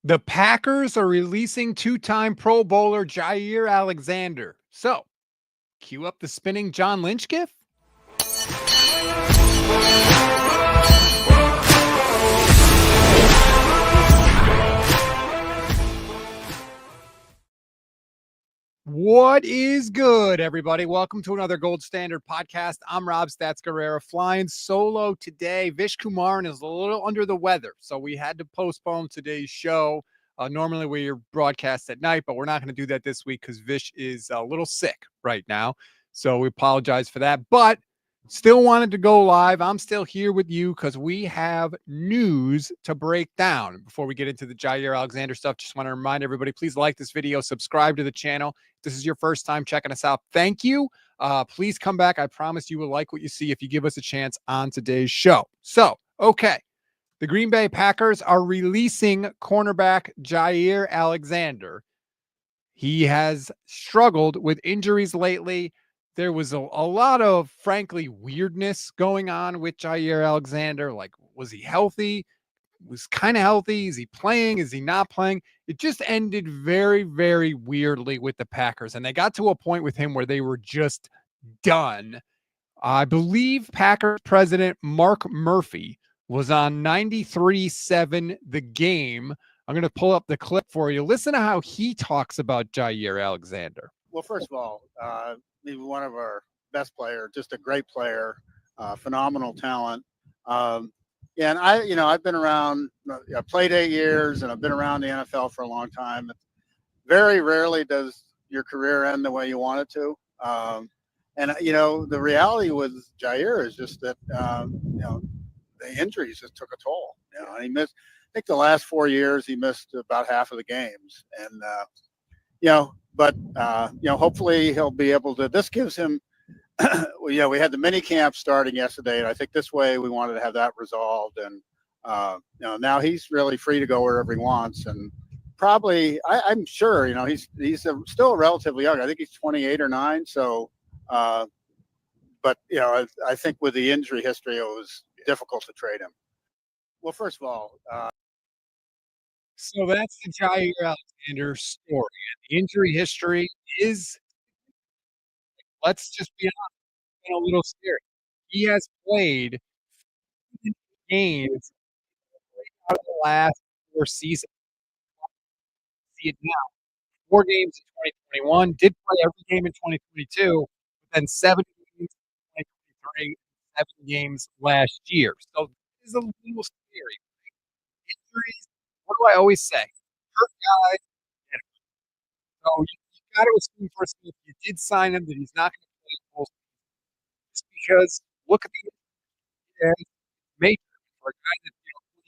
The Packers are releasing two-time Pro Bowler Jaire Alexander. So, cue up the spinning John Lynch gif. What is good, everybody? Welcome to another Gold Standard podcast. I'm Rob Stats Guerrera, flying solo today. Vish Kumaran is a little under the weather, so we had to postpone today's show. Normally we broadcast at night, but we're not going to do that this week because Vish is a little sick right now. So we apologize for that, but still wanted to go live. I'm still here with you because we have news to break down. Before we get into the Jaire Alexander stuff, just want to remind everybody, please like this video, subscribe to the channel. If this is your first time checking us out, thank you. Please come back. I promise you will like what you see if you give us a chance on today's show. So, okay. The Green Bay Packers are releasing cornerback Jaire Alexander. He has struggled with injuries lately. There was a lot of, frankly, weirdness going on with Jaire Alexander. Like, was he healthy? Was kind of healthy? Is he playing? Is he not playing? It just ended very, very weirdly with the Packers. And they got to a point with him where they were just done. I believe Packers president Mark Murphy was on 93.7 The Game. I'm going to pull up the clip for you. Listen to how he talks about Jaire Alexander. Well, first of all, he's one of our best players, just a great player, phenomenal talent. And I've been around, I played 8 years and I've been around the NFL for a long time. Very rarely does your career end the way you want it to. The reality with Jaire is just that, the injuries just took a toll. And he missed, I think the last 4 years, he missed about half of the games. And, hopefully he'll be able to, this gives him, we had the minicamp starting yesterday, and I think this way we wanted to have that resolved. And, now he's really free to go wherever he wants. And probably, I'm sure, he's still relatively young. I think he's 28 or 9. So, I think with the injury history, it was difficult to trade him. Well, first of all, so that's the Jaire Alexander story. The injury history is, let's just be honest, a little scary. He has played games out of the last 4 seasons. See it now. 4 games in 2021, did play every game in 2022, but then 7 games in 2023, 7 games last year. So it is a little scary. Injuries, what do I always say? Hurt guys. So you got to assume first if you did sign him that he's not going to play full season. Just because look at the major for a guy that's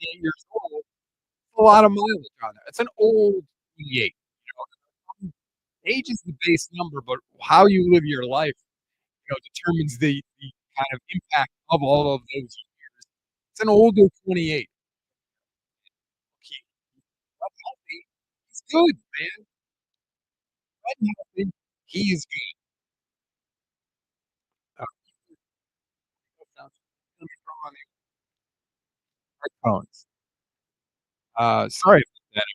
28 years old. It's a lot of mileage on there. It's an old 28. Age is the base number, but how you live your life, determines the kind of impact of all of those years. It's an older 28. He's good, man. He is good. Headphones. Sorry about that,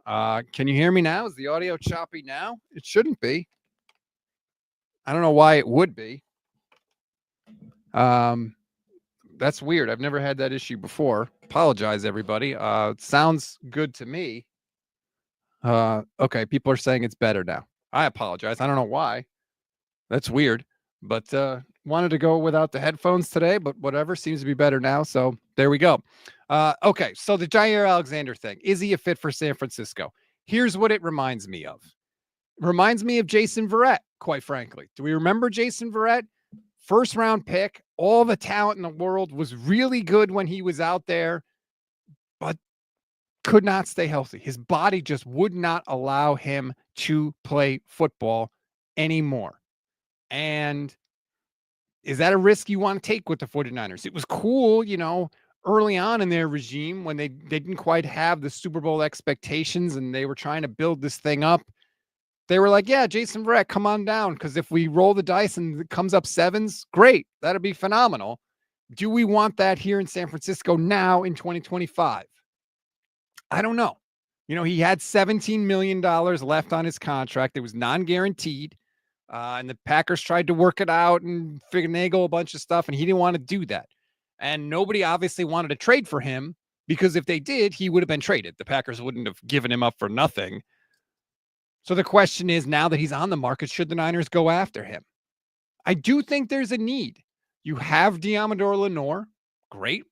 everybody. Can you hear me now? Is the audio choppy now? It shouldn't be. I don't know why it would be. That's weird. I've never had that issue before. Apologize, everybody. It sounds good to me. Okay, people are saying it's better now. I apologize. I don't know why. That's weird. But wanted to go without the headphones today, but whatever, seems to be better now. So there we go. Okay, so the Jaire Alexander thing. Is he a fit for San Francisco? Here's what it reminds me of. It reminds me of Jason Verrett, quite frankly. Do we remember Jason Verrett? First round pick, all the talent in the world, was really good when he was out there, but could not stay healthy. His body just would not allow him to play football anymore. And is that a risk you want to take with the 49ers? It was cool, early on in their regime when they didn't quite have the Super Bowl expectations and they were trying to build this thing up. They were like, yeah, Jason Verrett, come on down, because if we roll the dice and it comes up 7s, great. That'd be phenomenal. Do we want that here in San Francisco now in 2025? I don't know. He had $17 million left on his contract. It was non-guaranteed. And the Packers tried to work it out and finagle a bunch of stuff, and he didn't want to do that. And nobody obviously wanted to trade for him, because if they did, he would have been traded. The Packers wouldn't have given him up for nothing. So the question is, now that he's on the market, should the Niners go after him? I do think there's a need. You have Deommodore Lenoir. Great.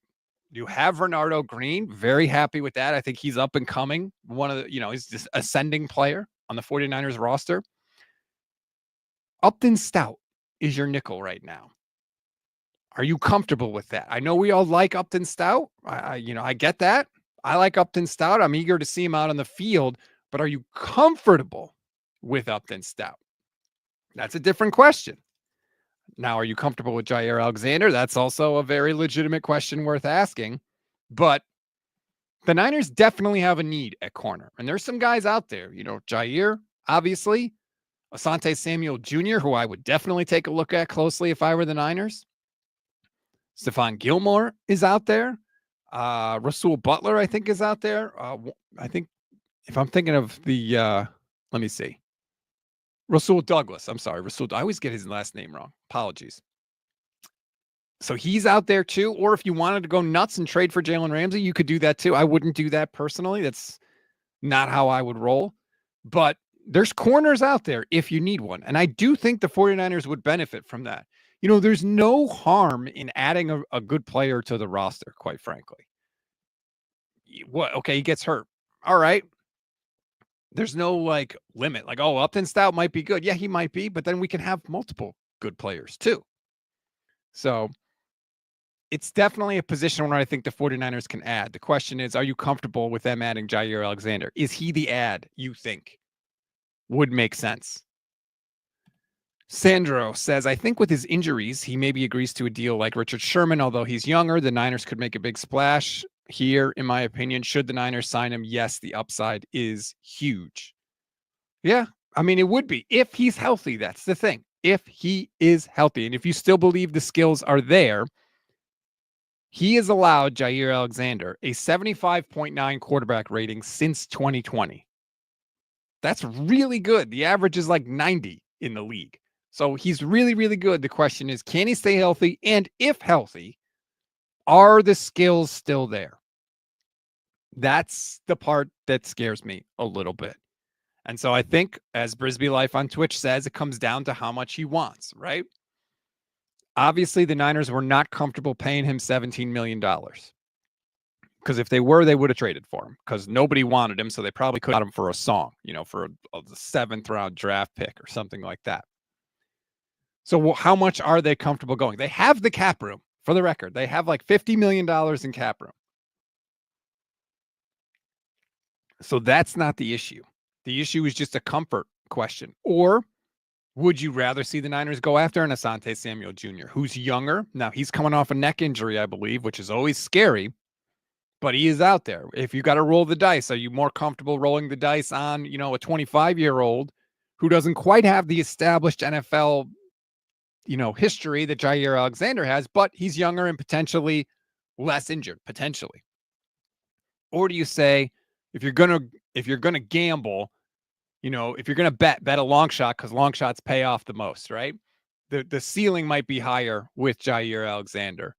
You have Renardo Green. Very happy with that. I think he's up and coming. One of the, he's this ascending player on the 49ers roster. Upton Stout is your nickel right now. Are you comfortable with that? I know we all like Upton Stout. I get that. I like Upton Stout. I'm eager to see him out on the field, but are you comfortable with Upton Stout? That's a different question. Now, are you comfortable with Jaire Alexander? That's also a very legitimate question worth asking. But the Niners definitely have a need at corner. And there's some guys out there, Jaire, obviously, Asante Samuel Jr., who I would definitely take a look at closely if I were the Niners. Stephon Gilmore is out there. Rasul Butler, I think, is out there. I think if I'm thinking of the, let me see. Rasul Douglas. I'm sorry. I always get his last name wrong. Apologies. So he's out there too. Or if you wanted to go nuts and trade for Jalen Ramsey, you could do that too. I wouldn't do that personally. That's not how I would roll. But there's corners out there if you need one. And I do think the 49ers would benefit from that. There's no harm in adding a good player to the roster, quite frankly. Okay, he gets hurt. All right. There's no limit. Upton Stout might be good. Yeah, he might be, but then we can have multiple good players too. So it's definitely a position where I think the 49ers can add. The question is, are you comfortable with them adding Jaire Alexander? Is he the add you think would make sense? Sandro says, I think with his injuries, he maybe agrees to a deal like Richard Sherman. Although he's younger, the Niners could make a big splash here, in my opinion. Should the Niners sign him? Yes, the upside is huge. Yeah, I mean, it would be if he's healthy. That's the thing. If he is healthy, and if you still believe the skills are there, he has allowed Jaire Alexander a 75.9 quarterback rating since 2020. That's really good. The average is 90 in the league. So he's really, really good. The question is, can he stay healthy? And if healthy, are the skills still there? That's the part that scares me a little bit. And so I think, as Brisbee Life on Twitch says, it comes down to how much he wants, right? Obviously, the Niners were not comfortable paying him $17 million. Because if they were, they would have traded for him, because nobody wanted him. So they probably could have got him for a song, for a 7th round draft pick or something like that. So how much are they comfortable going? They have the cap room, for the record. They have $50 million in cap room. So that's not the issue. The issue is just a comfort question. Or would you rather see the Niners go after an Asante Samuel Jr., who's younger? Now, he's coming off a neck injury, I believe, which is always scary, but he is out there. If you got to roll the dice, are you more comfortable rolling the dice on, a 25-year-old who doesn't quite have the established NFL, history that Jaire Alexander has, but he's younger and potentially less injured, potentially? Or do you say, if you're gonna gamble, if you're gonna bet a long shot, because long shots pay off the most, right? The ceiling might be higher with Jaire Alexander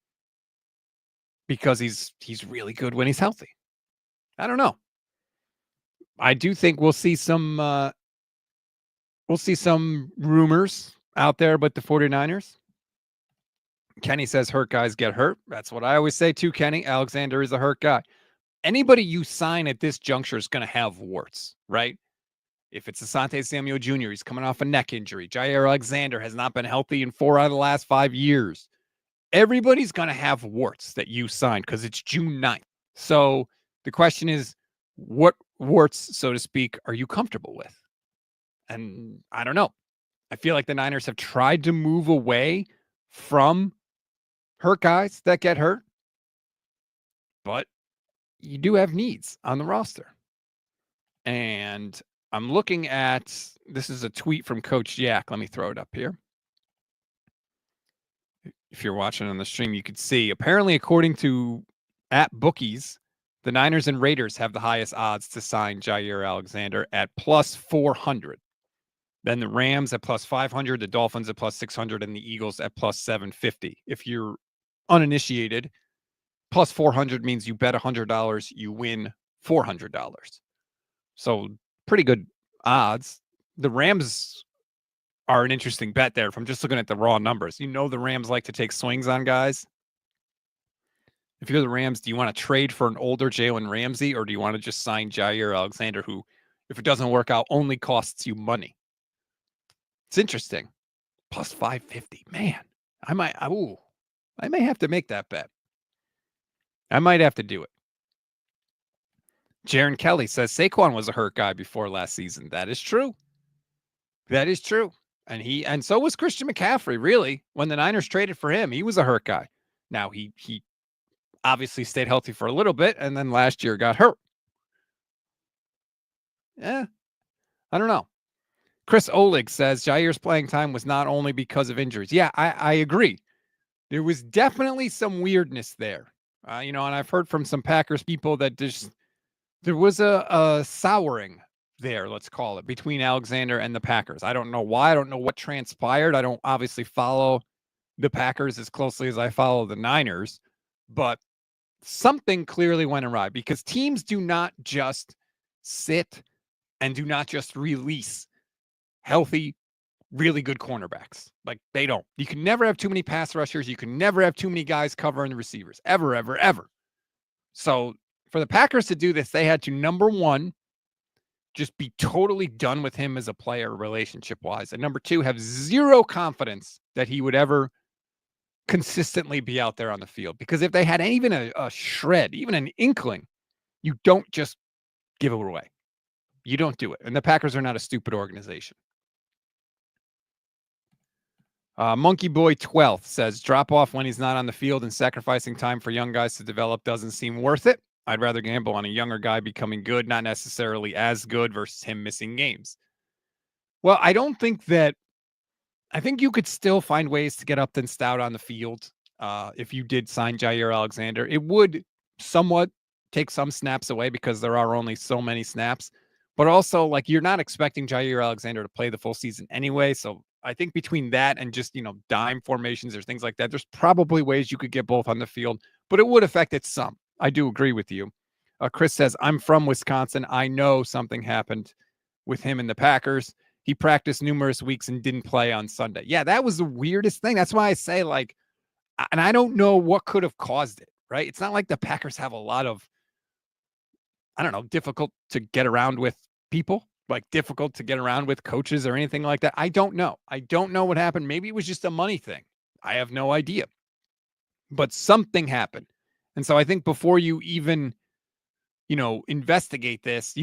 because he's really good when he's healthy. I don't know. I do think we'll see some rumors out there about the 49ers. Kenny says hurt guys get hurt. That's what I always say too, Kenny. Alexander is a hurt guy. Anybody you sign at this juncture is going to have warts, right? If it's Asante Samuel Jr., he's coming off a neck injury. Jaire Alexander has not been healthy in 4 out of the last 5 years. Everybody's going to have warts that you signed because it's June 9th. So the question is, what warts, so to speak, are you comfortable with? And I don't know. I feel like the Niners have tried to move away from hurt guys that get hurt, but you do have needs on the roster. And I'm looking at, this is a tweet from Coach Yak. Let me throw it up here. If you're watching on the stream, you could see, apparently, according to @Bookies, The Niners and Raiders have the highest odds to sign Jaire Alexander at plus 400. Then the Rams at plus 500, the Dolphins at plus 600, and the Eagles at plus 750. If you're uninitiated, plus 400 means you bet $100, you win $400. So pretty good odds. The Rams are an interesting bet there from just looking at the raw numbers. You know the Rams like to take swings on guys. If you're the Rams, do you want to trade for an older Jalen Ramsey, or do you want to just sign Jaire Alexander, who, if it doesn't work out, only costs you money? It's interesting. Plus 550. Man, I may have to make that bet. I might have to do it. Jaron Kelly says Saquon was a hurt guy before last season. That is true. That is true. And so was Christian McCaffrey, really. When the Niners traded for him, he was a hurt guy. Now he obviously stayed healthy for a little bit, and then last year got hurt. I don't know. Chris Olig says Jaire's playing time was not only because of injuries. Yeah, I agree. There was definitely some weirdness there. And I've heard from some Packers people that there was a souring there, let's call it, between Alexander and the Packers. I don't know why. I don't know what transpired. I don't obviously follow the Packers as closely as I follow the Niners, but something clearly went awry because teams do not just sit and do not just release healthy, really good cornerbacks. Like, they don't. You can never have too many pass rushers. You can never have too many guys covering the receivers. Ever, ever, ever. So for the Packers to do this, they had to, number one, just be totally done with him as a player relationship-wise. And number two, have zero confidence that he would ever consistently be out there on the field. Because if they had even a shred, even an inkling, you don't just give it away. You don't do it. And the Packers are not a stupid organization. Monkey Boy 12th says, drop off when he's not on the field and sacrificing time for young guys to develop doesn't seem worth it. I'd rather gamble on a younger guy becoming good, not necessarily as good, versus him missing games. Well, I think you could still find ways to get Upton Stout on the field if you did sign Jaire Alexander. It would somewhat take some snaps away because there are only so many snaps. But also, like, you're not expecting Jaire Alexander to play the full season anyway. So I think between that and just, dime formations or things like that, there's probably ways you could get both on the field, but it would affect it some. I do agree with you. Chris says, I'm from Wisconsin. I know something happened with him and the Packers. He practiced numerous weeks and didn't play on Sunday. Yeah, that was the weirdest thing. That's why I say, like, and I don't know what could have caused it, right? It's not like the Packers have a lot of, difficult to get around with people, like difficult to get around with coaches or anything like that. I don't know. I don't know what happened. Maybe it was just a money thing. I have no idea. But something happened. And so I think before you even, investigate this,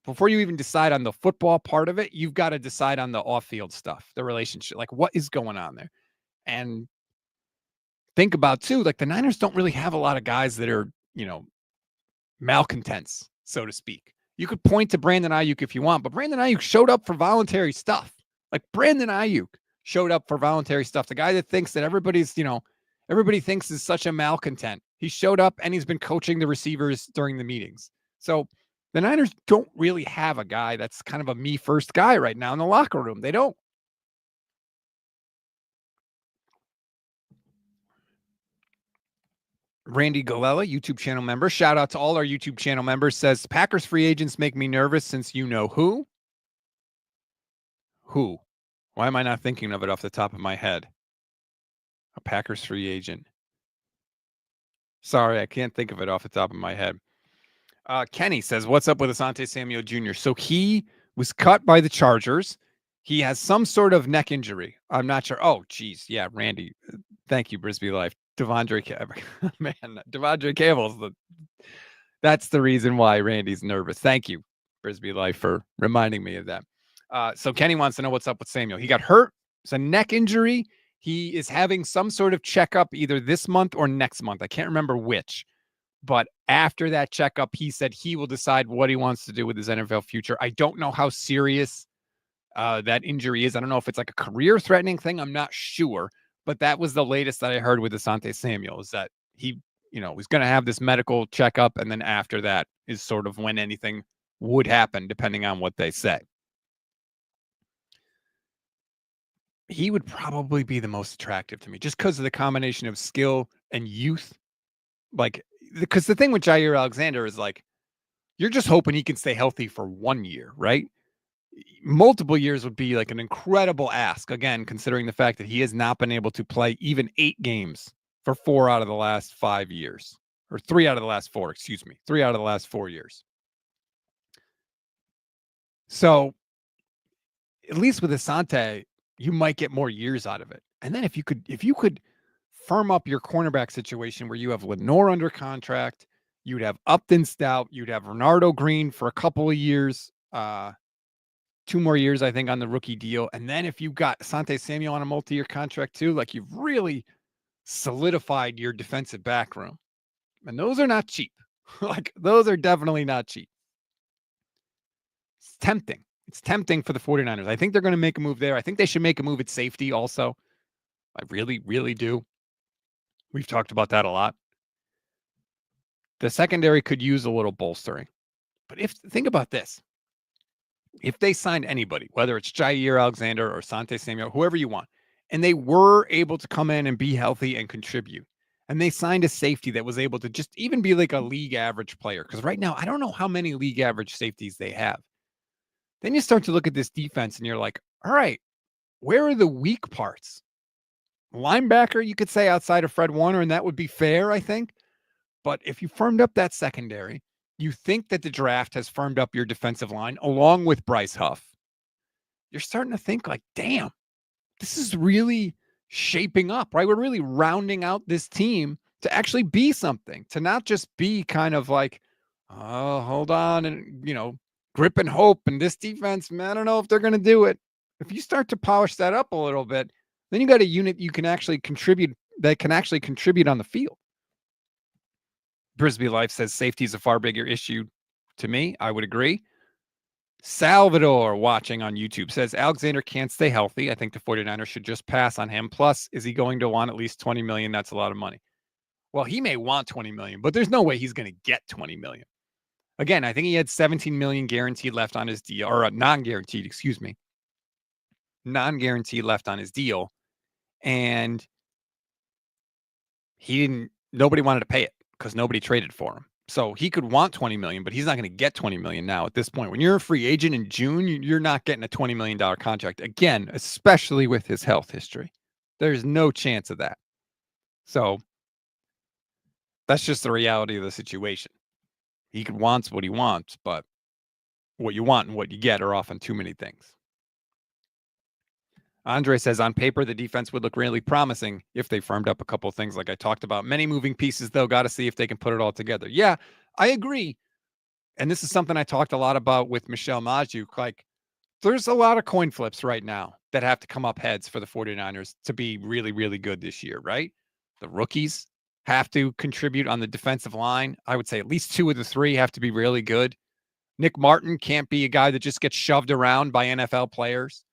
before you even decide on the football part of it, you've got to decide on the off-field stuff, the relationship, like what is going on there. And think about too, like the Niners don't really have a lot of guys that are, malcontents, so to speak. You could point to Brandon Ayuk if you want, but Brandon Ayuk showed up for voluntary stuff. Like Brandon Ayuk showed up for voluntary stuff. The guy that thinks that everybody thinks is such a malcontent. He showed up and he's been coaching the receivers during the meetings. So the Niners don't really have a guy that's kind of a me first guy right now in the locker room. They don't. Randy Galella, YouTube channel member. Shout out to all our YouTube channel members. Says, Packers free agents make me nervous since you know who? Who? Why am I not thinking of it off the top of my head? A Packers free agent. Sorry, I can't think of it off the top of my head. Kenny says, what's up with Asante Samuel Jr.? So he was cut by the Chargers. He has some sort of neck injury. I'm not sure. Oh, geez. Yeah, Randy. Thank you, Brisbee Life. Devondre Campbell's that's the reason why Randy's nervous. Thank you, Brisbee Life, for reminding me of that. So Kenny wants to know what's up with Samuel. He got hurt. It's a neck injury. He is having some sort of checkup either this month or next month. I can't remember which. But after that checkup, he said he will decide what he wants to do with his NFL future. I don't know how serious that injury is. I don't know if it's like a career-threatening thing. I'm not sure. But that was the latest that I heard with Asante Samuel, is that he he's going to have this medical checkup. And then after that is sort of when anything would happen, depending on what they say. He would probably be the most attractive to me just because of the combination of skill and youth. Like, because the thing with Jaire Alexander is like, you're just hoping he can stay healthy for 1 year, right? Multiple years would be like an incredible ask. Again, considering the fact that he has not been able to play even 8 games for 4 out of the last 5 years, or 3 out of the last 4, 3 out of the last 4 years. So at least with Asante, you might get more years out of it. And then if you could firm up your cornerback situation where you have Lenoir under contract, you'd have Upton Stout, you'd have Renardo Green for a couple of years, 2 more years, I think, on the rookie deal. And then if you got Asante Samuel on a multi-year contract too, like you've really solidified your defensive back room. And those are not cheap. Like those are definitely not cheap. It's tempting. It's tempting for the 49ers. I think they're going to make a move there. I think they should make a move at safety also. I really, really do. We've talked about that a lot. The secondary could use a little bolstering. But think about this. If they signed anybody, whether it's Jaire Alexander or Asante Samuel, whoever you want, and they were able to come in and be healthy and contribute, and they signed a safety that was able to just even be like a league average player, because right now, I don't know how many league average safeties they have. Then you start to look at this defense and you're like, all right, where are the weak parts? Linebacker, you could say outside of Fred Warner, and that would be fair, I think. But if you firmed up that secondary, you think that the draft has firmed up your defensive line along with Bryce Huff. You're starting to think like, damn, this is really shaping up, right? We're really rounding out this team to actually be something, to not just be kind of like, oh, hold on, and, grip and hope. And this defense, man, I don't know if they're going to do it. If you start to polish that up a little bit, then you got a unit you can actually contribute, that can actually contribute on the field. Brisbee Life says safety is a far bigger issue to me. I would agree. Salvador, watching on YouTube, says Alexander can't stay healthy. I think the 49ers should just pass on him. Plus, is he going to want at least $20 million? That's a lot of money. Well, he may want $20 million, but there's no way he's going to get $20 million. Again, I think he had $17 million guaranteed left on his deal, or non-guaranteed, non-guaranteed left on his deal. And nobody wanted to pay it because nobody traded for him. So he could want $20 million, but he's not going to get $20 million now at this point. When you're a free agent in June, you're not getting a $20 million contract again, especially with his health history. There's no chance of that. So that's just the reality of the situation. He wants what he wants, but what you want and what you get are often too many things. Andre says, on paper, the defense would look really promising if they firmed up a couple of things like I talked about. Many moving pieces, though. Got to see if they can put it all together. Yeah, I agree. And this is something I talked a lot about with Michelle Majuk. Like, there's a lot of coin flips right now that have to come up heads for the 49ers to be really, really good this year, right? The rookies have to contribute on the defensive line. I would say at least 2 of the 3 have to be really good. Nick Martin can't be a guy that just gets shoved around by NFL players.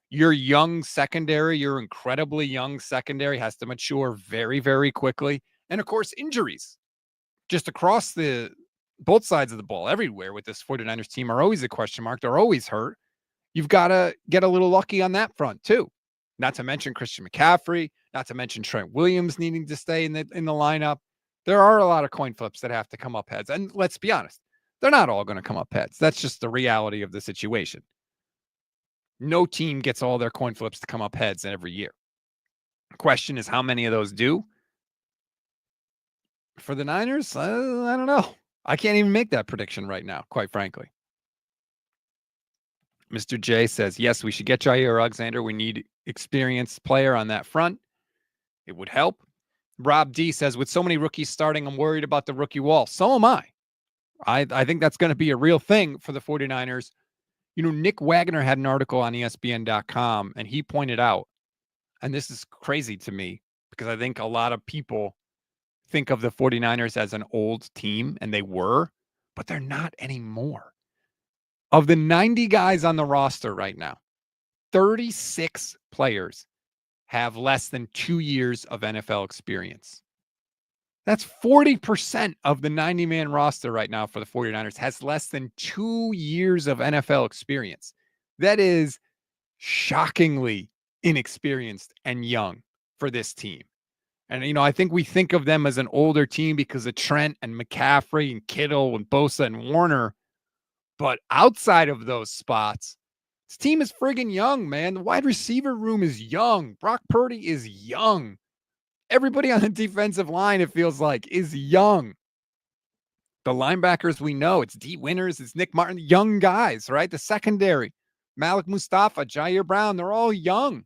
Your young secondary, your incredibly young secondary has to mature very, very quickly. And of course, injuries just across both sides of the ball everywhere with this 49ers team are always a question mark. They're always hurt. You've got to get a little lucky on that front too. Not to mention Christian McCaffrey, not to mention Trent Williams needing to stay in the lineup. There are a lot of coin flips that have to come up heads. And let's be honest, they're not all going to come up heads. That's just the reality of the situation. No team gets all their coin flips to come up heads every year. The question is how many of those do? For the Niners, I don't know. I can't even make that prediction right now, quite frankly. Mr. J says, yes, we should get Jaire Alexander. We need experienced player on that front. It would help. Rob D says, with so many rookies starting, I'm worried about the rookie wall. So am I. I think that's going to be a real thing for the 49ers. Nick Wagner had an article on ESPN.com, and he pointed out, and this is crazy to me because I think a lot of people think of the 49ers as an old team, and they were, but they're not anymore. Of the 90 guys on the roster right now, 36 players have less than 2 years of NFL experience. That's 40% of the 90-man roster right now for the 49ers has less than 2 years of NFL experience. That is shockingly inexperienced and young for this team. And, I think we think of them as an older team because of Trent and McCaffrey and Kittle and Bosa and Warner. But outside of those spots, this team is friggin' young, man. The wide receiver room is young. Brock Purdy is young. Everybody on the defensive line, it feels like, is young. The linebackers, we know, it's D. Winters, it's Nick Martin, young guys, right? The secondary, Malik Mustafa, Jaire Brown, they're all young.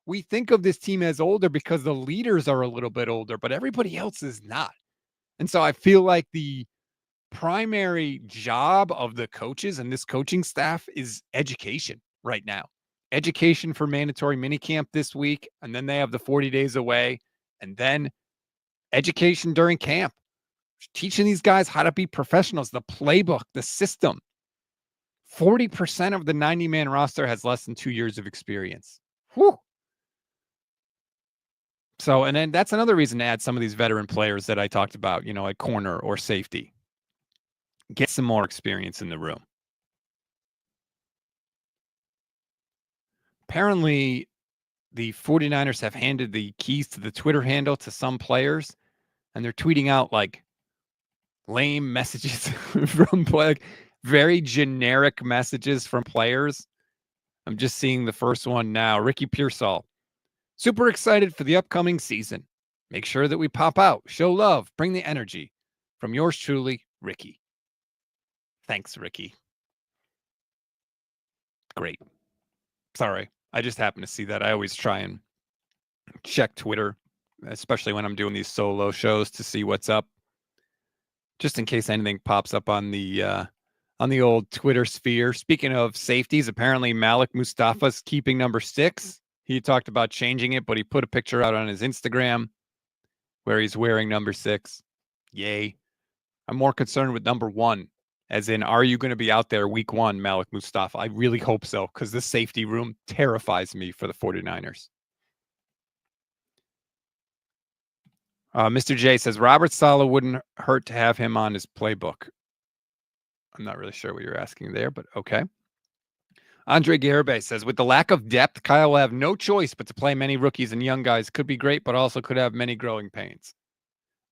We think of this team as older because the leaders are a little bit older, but everybody else is not. And so I feel like the primary job of the coaches and this coaching staff is education right now. Education for mandatory minicamp this week, and then they have the 40 days away, and then education during camp. Teaching these guys how to be professionals, the playbook, the system. 40% of the 90-man roster has less than 2 years of experience. Whew. So, and then that's another reason to add some of these veteran players that I talked about, at corner or safety. Get some more experience in the room. Apparently, the 49ers have handed the keys to the Twitter handle to some players, and they're tweeting out like lame messages from very generic messages from players. I'm just seeing the first one now. Ricky Pearsall. Super excited for the upcoming season. Make sure that we pop out, show love, bring the energy. From yours truly, Ricky. Thanks, Ricky. Great. Sorry, I just happened to see that. I always try and check Twitter, especially when I'm doing these solo shows, to see what's up, just in case anything pops up on the old Twitter sphere. Speaking of safeties, apparently Malik Mustafa's keeping number 6. He talked about changing it, but he put a picture out on his Instagram where he's wearing number 6. Yay. I'm more concerned with number 1, as in, are you going to be out there week 1, Malik Mustafa? I really hope so, because the safety room terrifies me for the 49ers. Mr. J says, Robert Saleh wouldn't hurt to have him on his playbook. I'm not really sure what you're asking there, but okay. Andre Garibay says, with the lack of depth, Kyle will have no choice but to play many rookies and young guys. Could be great, but also could have many growing pains.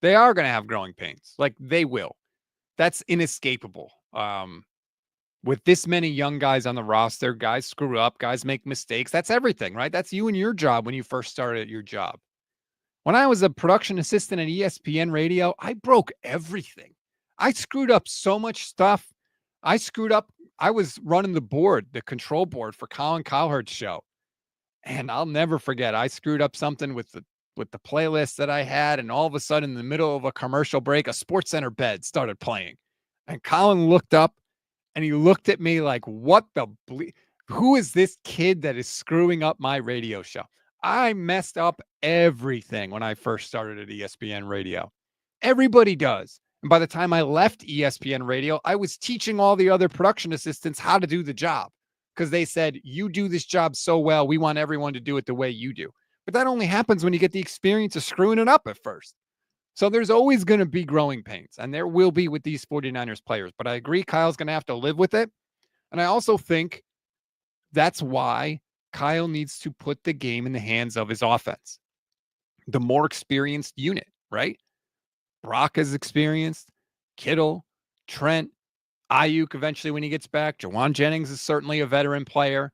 They are going to have growing pains. Like, they will. That's inescapable. With this many young guys on the roster, guys screw up, guys make mistakes. That's everything, right? That's you and your job when you first started your job. When I was a production assistant at ESPN Radio, I broke everything. I screwed up so much stuff. I was running the board, the control board for Colin Cowherd's show. And I'll never forget, I screwed up something with the playlist that I had. And all of a sudden, in the middle of a commercial break, a SportsCenter bed started playing. And Colin looked up and he looked at me like, what the who is this kid that is screwing up my radio show? I messed up everything when I first started at ESPN Radio. Everybody does. And by the time I left ESPN Radio, I was teaching all the other production assistants how to do the job, because they said, you do this job so well, we want everyone to do it the way you do. But that only happens when you get the experience of screwing it up at first. So there's always going to be growing pains, and there will be with these 49ers players. But I agree, Kyle's going to have to live with it. And I also think that's why Kyle needs to put the game in the hands of his offense. The more experienced unit, right? Brock is experienced. Kittle, Trent, Ayuk eventually when he gets back. Jawan Jennings is certainly a veteran player.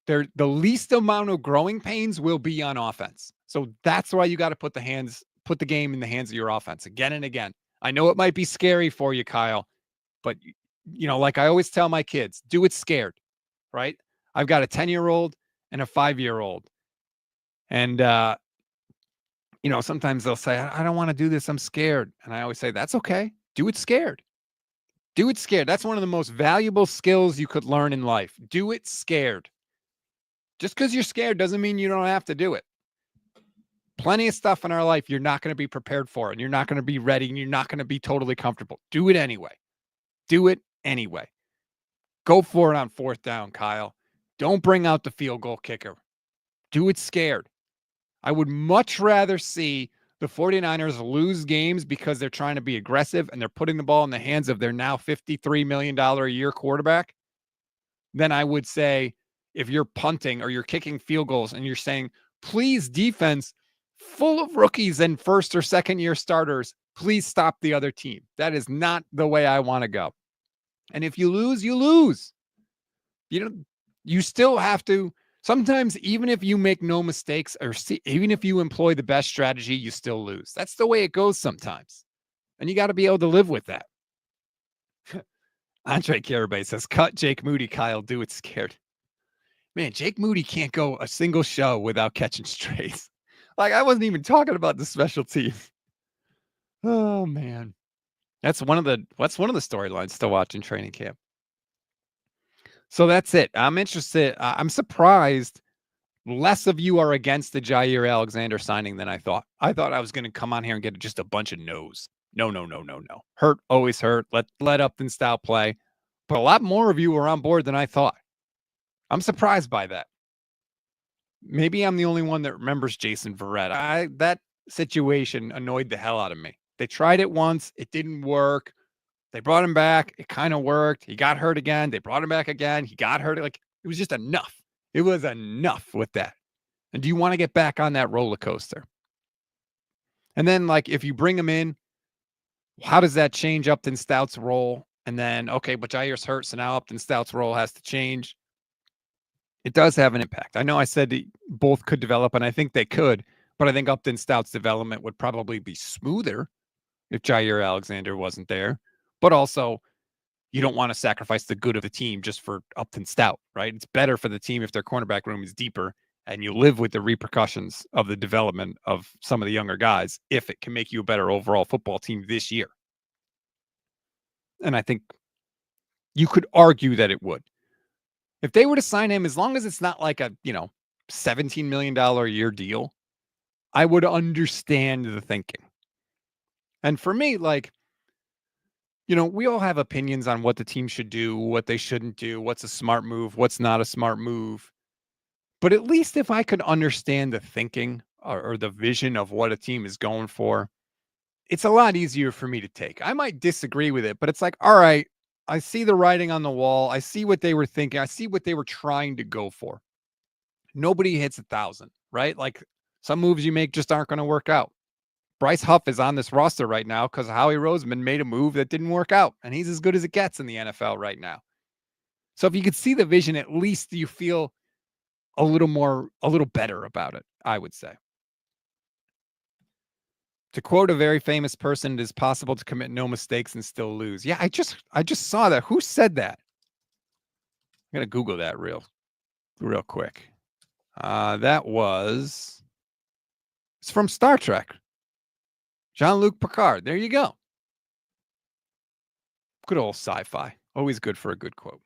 The least amount of growing pains will be on offense. So that's why you got to put the game in the hands of your offense again and again. I know it might be scary for you, Kyle, but like I always tell my kids, do it scared, right? I've got a 10-year-old and a 5-year-old. And, sometimes they'll say, I don't want to do this. I'm scared. And I always say, that's okay. Do it scared. Do it scared. That's one of the most valuable skills you could learn in life. Do it scared. Just because you're scared doesn't mean you don't have to do it. Plenty of stuff in our life you're not going to be prepared for, and you're not going to be ready, and you're not going to be totally comfortable. Do it anyway. Do it anyway. Go for it on 4th down, Kyle. Don't bring out the field goal kicker. Do it scared. I would much rather see the 49ers lose games because they're trying to be aggressive and they're putting the ball in the hands of their now $53 million a year quarterback, then I would say if you're punting or you're kicking field goals and you're saying, please, defense, full of rookies and first or second year starters, please stop the other team. That is not the way I want to go. And if you lose, you lose. You still have to. Sometimes, even if you make no mistakes or even if you employ the best strategy, you still lose. That's the way it goes sometimes. And you got to be able to live with that. Andre Carabay says, cut Jake Moody, Kyle. Do it scared. Man, Jake Moody can't go a single show without catching strays. Like, I wasn't even talking about the special teams. Oh, man. That's one of the storylines to watch in training camp. So that's it. I'm interested. I'm surprised less of you are against the Jaire Alexander signing than I thought. I thought I was going to come on here and get just a bunch of no's. No. Hurt, always hurt. Let Upton Stout play. But a lot more of you were on board than I thought. I'm surprised by that. Maybe I'm the only one that remembers Jason Verrett. That situation annoyed the hell out of me. They tried it once. It didn't work. They brought him back. It kind of worked. He got hurt again. They brought him back again. He got hurt. Like, it was just enough. It was enough with that. And do you want to get back on that roller coaster? And then, like, if you bring him in, how does that change Upton Stout's role? And then, okay, but Jaire's hurt, so now Upton Stout's role has to change. It does have an impact. I know I said both could develop, and I think they could, but I think Upton Stout's development would probably be smoother if Jaire Alexander wasn't there. But also, you don't want to sacrifice the good of the team just for Upton Stout, right? It's better for the team if their cornerback room is deeper and you live with the repercussions of the development of some of the younger guys if it can make you a better overall football team this year. And I think you could argue that it would. If they were to sign him, as long as it's not like a, $17 million a year deal, I would understand the thinking. And for me, like, we all have opinions on what the team should do, what they shouldn't do, what's a smart move, what's not a smart move. But at least if I could understand the thinking or the vision of what a team is going for, it's a lot easier for me to take. I might disagree with it, but it's like, all right, I see the writing on the wall. I see what they were thinking. I see what they were trying to go for. Nobody hits 1,000, right? Like, some moves you make just aren't going to work out. Bryce Huff is on this roster right now because Howie Roseman made a move that didn't work out, and he's as good as it gets in the NFL right now. So if you could see the vision, at least you feel a little better about it, I would say. To quote a very famous person, it is possible to commit no mistakes and still lose. Yeah, I just saw that. Who said that? I'm gonna Google that real quick. It's from Star Trek. Jean-Luc Picard. There you go. Good old sci-fi. Always good for a good quote.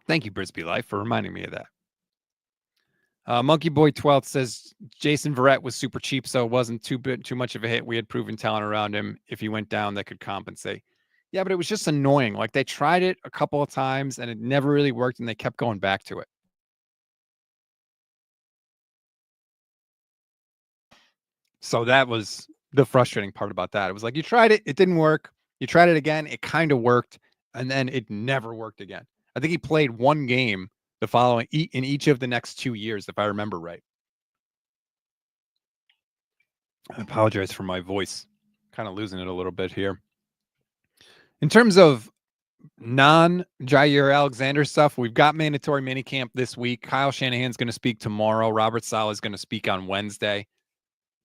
Thank you, Brisbee Life, for reminding me of that. Monkey Boy 12th says Jason Verrett was super cheap, so it wasn't too much of a hit. We had proven talent around him. If he went down, that could compensate. Yeah, but it was just annoying. Like, they tried it a couple of times, and it never really worked, and they kept going back to it. So that was the frustrating part about that. It was like, you tried it, it didn't work. You tried it again, it kind of worked, and then it never worked again. I think he played one game the following in each of the next 2 years, if I remember right. I apologize for my voice. Kind of losing it a little bit here. In terms of non-Jaire Alexander stuff, we've got mandatory minicamp this week. Kyle Shanahan's going to speak tomorrow. Robert Saleh is going to speak on Wednesday.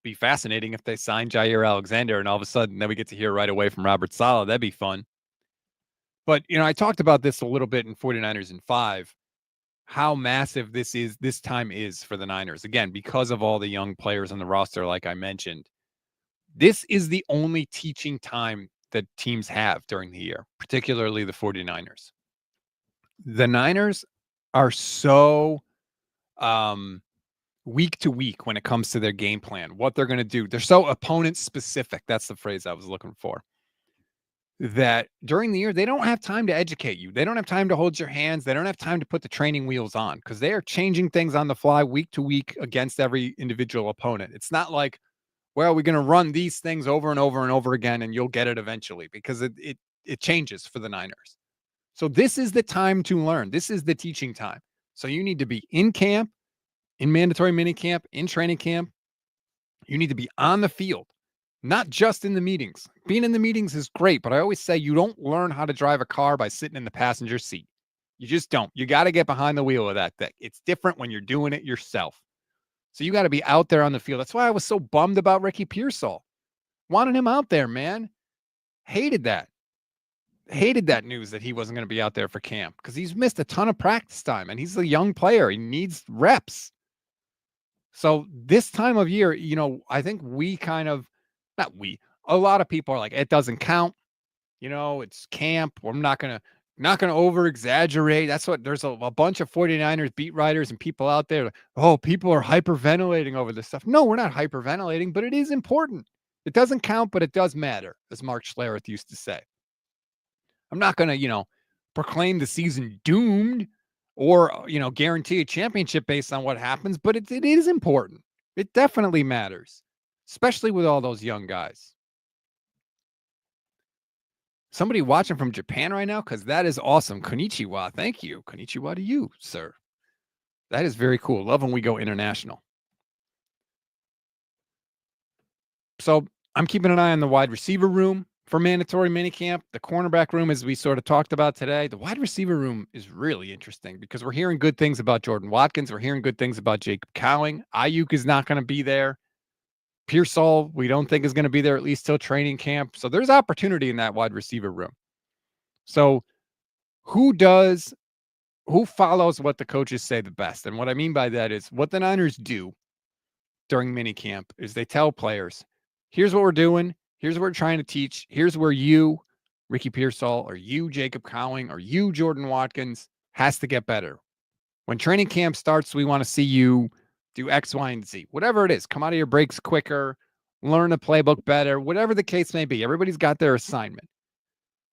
Be fascinating if they sign Jaire Alexander and all of a sudden then we get to hear right away from Robert Saleh. That'd be fun. But, I talked about this a little bit in 49ers in 5, how massive this time is for the Niners. Again, because of all the young players on the roster, like I mentioned, this is the only teaching time that teams have during the year, particularly the 49ers. The Niners are so week to week when it comes to their game plan, what they're going to do. They're so opponent specific. That's the phrase I was looking for. That during the year, they don't have time to educate you. They don't have time to hold your hands. They don't have time to put the training wheels on because they are changing things on the fly week to week against every individual opponent. It's not like, Well, we're going to run these things over and over and over again, and you'll get it eventually, because it changes for the Niners. So this is the time to learn. This is the teaching time. So you need to be in camp, in mandatory minicamp, in training camp. You need to be on the field, not just in the meetings. Being in the meetings is great, but I always say you don't learn how to drive a car by sitting in the passenger seat. You just don't. You got to get behind the wheel of that thing. It's different when you're doing it yourself. So you got to be out there on the field. That's why I was so bummed about Ricky Pearsall. Wanted him out there, man. Hated that. Hated that news that he wasn't going to be out there for camp, because he's missed a ton of practice time and he's a young player. He needs reps. So this time of year, I think a lot of people are like, it doesn't count. It's camp. I'm not going to over exaggerate. That's what there's a bunch of 49ers beat writers and people out there. Like, oh, people are hyperventilating over this stuff. No, we're not hyperventilating, but it is important. It doesn't count, but it does matter, as Mark Schlereth used to say. I'm not going to, proclaim the season doomed or, guarantee a championship based on what happens, but it is important. It definitely matters, especially with all those young guys. Somebody watching from Japan right now, because that is awesome. Konnichiwa. Thank you. Konnichiwa to you, sir. That is very cool. Love when we go international. So I'm keeping an eye on the wide receiver room for mandatory minicamp. The cornerback room, as we sort of talked about today. The wide receiver room is really interesting because we're hearing good things about Jordan Watkins. We're hearing good things about Jacob Cowing. Ayuk is not going to be there. Pearsall, we don't think is going to be there at least till training camp. So there's opportunity in that wide receiver room. So who follows what the coaches say the best? And what I mean by that is what the Niners do during minicamp is they tell players, here's what we're doing. Here's what we're trying to teach. Here's where you, Ricky Pearsall, or you, Jacob Cowing, or you, Jordan Watkins, has to get better. When training camp starts, we want to see you do X, Y, and Z. Whatever it is, come out of your breaks quicker, learn the playbook better, whatever the case may be. Everybody's got their assignment.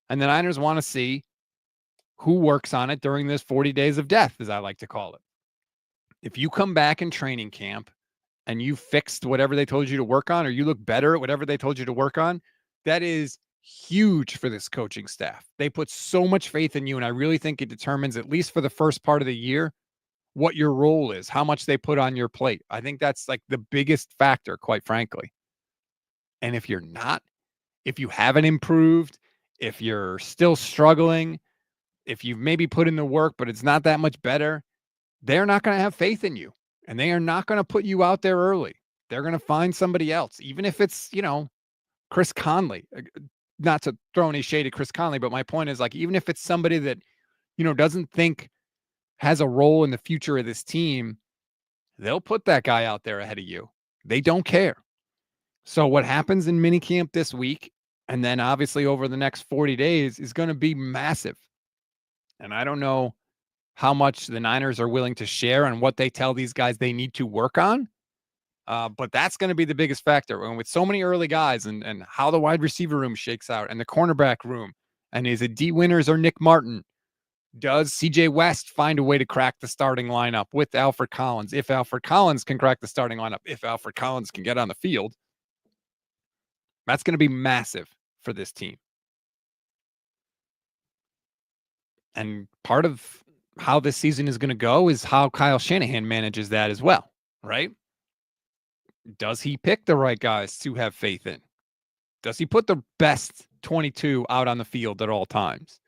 And the Niners want to see who works on it during this 40 days of death, as I like to call it. If you come back in training camp and you fixed whatever they told you to work on, or you look better at whatever they told you to work on, that is huge for this coaching staff. They put so much faith in you, and I really think it determines, at least for the first part of the year, what your role is, how much they put on your plate. I think that's like the biggest factor, quite frankly. And if you're not, if you haven't improved, if you're still struggling, if you've maybe put in the work, but it's not that much better, they're not going to have faith in you. And they are not going to put you out there early. They're going to find somebody else, even if it's, Chris Conley. Not to throw any shade at Chris Conley, but my point is, like, even if it's somebody that, doesn't think has a role in the future of this team, they'll put that guy out there ahead of you. They don't care. So what happens in minicamp this week, and then obviously over the next 40 days, is going to be massive. And I don't know how much the Niners are willing to share and what they tell these guys they need to work on. But that's going to be the biggest factor. And with so many early guys and how the wide receiver room shakes out and the cornerback room, and is it D Winters or Nick Martin? Does CJ West find a way to crack the starting lineup with Alfred Collins? If Alfred Collins can crack the starting lineup, if Alfred Collins can get on the field, that's going to be massive for this team. And part of how this season is going to go is how Kyle Shanahan manages that as well, right? Does he pick the right guys to have faith in? Does he put the best 22 out on the field at all times?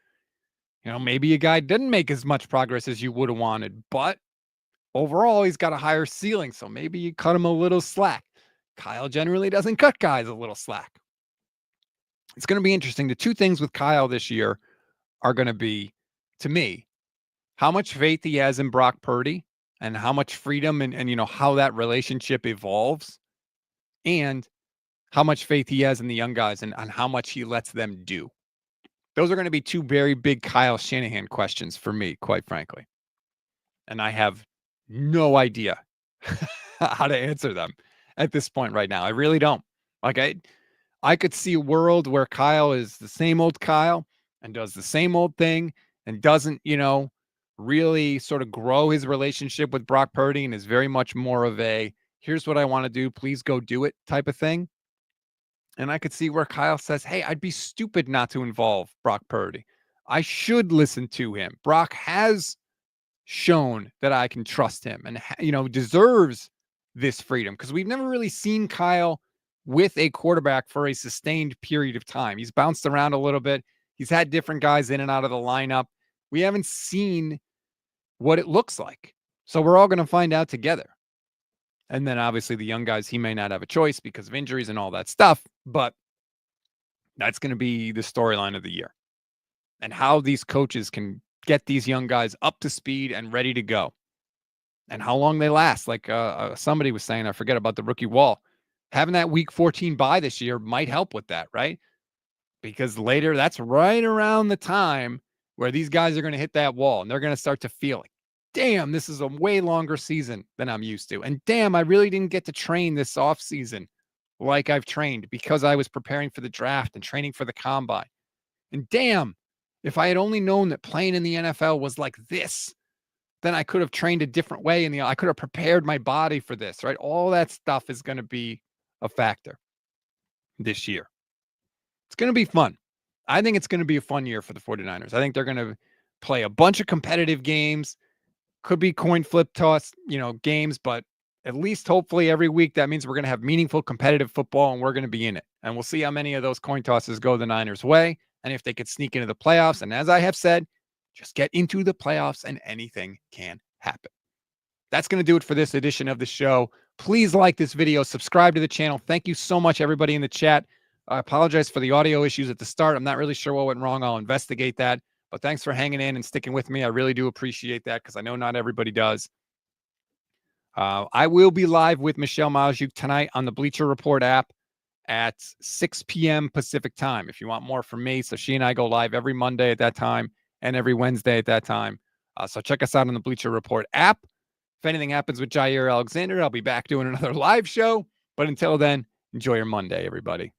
Maybe a guy didn't make as much progress as you would have wanted, but overall, he's got a higher ceiling. So maybe you cut him a little slack. Kyle generally doesn't cut guys a little slack. It's going to be interesting. The two things with Kyle this year are going to be, to me, how much faith he has in Brock Purdy and how much freedom and how that relationship evolves, and how much faith he has in the young guys and on how much he lets them do. Those are going to be two very big Kyle Shanahan questions for me, quite frankly. And I have no idea how to answer them at this point right now. I really don't. Like, I could see a world where Kyle is the same old Kyle and does the same old thing and doesn't, really sort of grow his relationship with Brock Purdy and is very much more of a Here's what I want to do. Please go do it type of thing. And I could see where Kyle says, hey, I'd be stupid not to involve Brock Purdy. I should listen to him. Brock has shown that I can trust him and, deserves this freedom because we've never really seen Kyle with a quarterback for a sustained period of time. He's bounced around a little bit. He's had different guys in and out of the lineup. We haven't seen what it looks like. So we're all going to find out together. And then obviously the young guys, he may not have a choice because of injuries and all that stuff, but that's going to be the storyline of the year. And how these coaches can get these young guys up to speed and ready to go. And how long they last. Like somebody was saying, I forget about the rookie wall. Having that week 14 bye this year might help with that, right? Because later, that's right around the time where these guys are going to hit that wall and they're going to start to feel it. Damn, this is a way longer season than I'm used to. And damn, I really didn't get to train this off season like I've trained because I was preparing for the draft and training for the combine. And damn, if I had only known that playing in the NFL was like this, then I could have trained a different way. And I could have prepared my body for this, right? All that stuff is going to be a factor this year. It's going to be fun. I think it's going to be a fun year for the 49ers. I think they're going to play a bunch of competitive games. Could be coin flip toss, games, but at least hopefully every week that means we're going to have meaningful competitive football and we're going to be in it. And we'll see how many of those coin tosses go the Niners' way and if they could sneak into the playoffs. And as I have said, just get into the playoffs and anything can happen. That's going to do it for this edition of the show. Please like this video, subscribe to the channel. Thank you so much, everybody in the chat. I apologize for the audio issues at the start. I'm not really sure what went wrong. I'll investigate that. But thanks for hanging in and sticking with me. I really do appreciate that because I know not everybody does. I will be live with Michelle Majuk tonight on the Bleacher Report app at 6 p.m. Pacific time. If you want more from me, so she and I go live every Monday at that time and every Wednesday at that time. So check us out on the Bleacher Report app. If anything happens with Jaire Alexander, I'll be back doing another live show. But until then, enjoy your Monday, everybody.